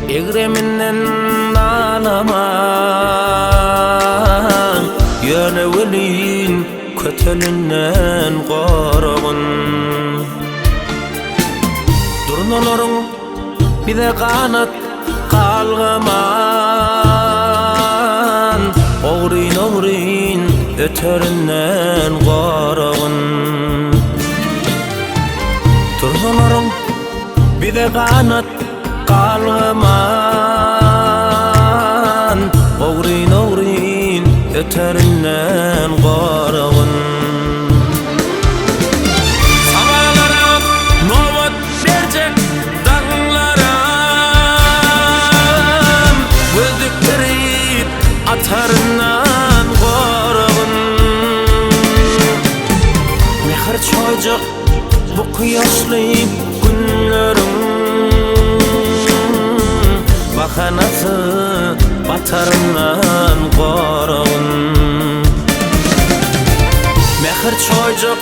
Egreminden ağlaman Yöne velin kötülünden korun Durnaların bir de kanat kalgaman Oğrin ötöründen korun Durnaların bir de kanat kalgaman Oğrin ötöründen korun Sabahlara nöbet verecek dağlarım Gözlükleri atarından korun Mehir çocuk bu kıyaşlı günlerim Bahanası batarından korun Mehir çocuk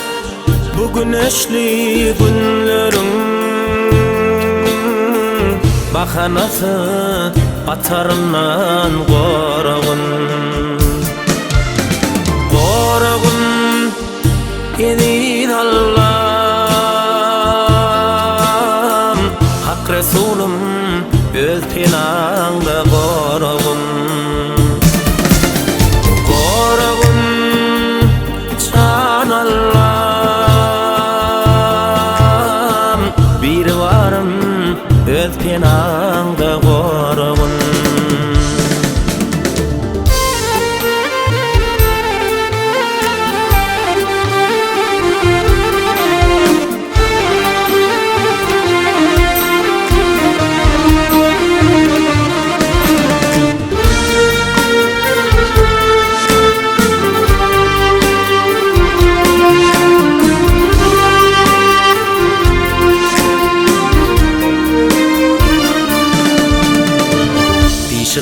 bu güneşli günlerin Bahanası batarından korun Korun edin Allah'ım Hak Resulüm öz pinağında korun Korun can Allah'ım Bir varım öz pinağında korun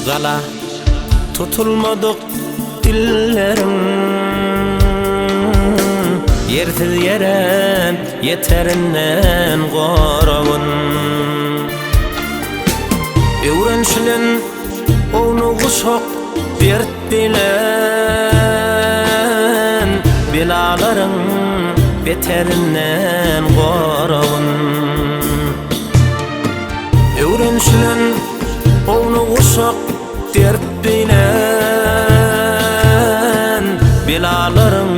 Gala tutulmadık dillerim Yersiz yeren yeterinden korun Öğrenşilen onu kuşak dert bilen Belaların beterinden korun Öğrenşilen onu kuşak dert bilen Belaların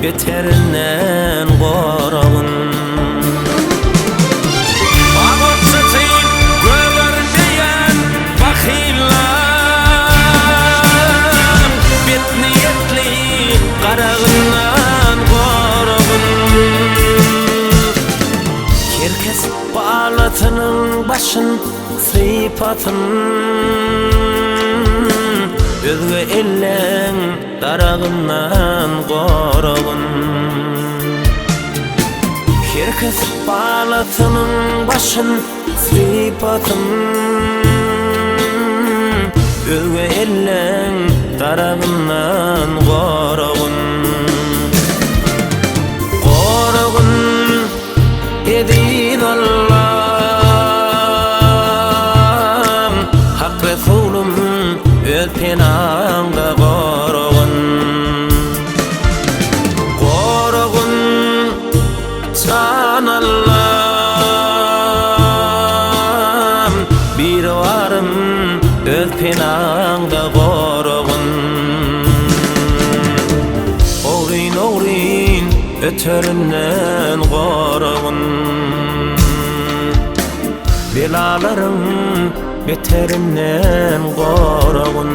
beterinden korun Ağıt sıçayım görür diyen bakıylar Bet niyetli karağından korun Herkes bağlatının başın sıfatın Özge ellen darağından korun Herkes bağlatının başın sıfatın Özge ellen darağından korun Korun edin Allah'ım Hak Resulüm öz pinağında korun Korun can Allah'ım Bir varım öz pinağında korun Oğrin ötöründen korun Belaların beterinden korun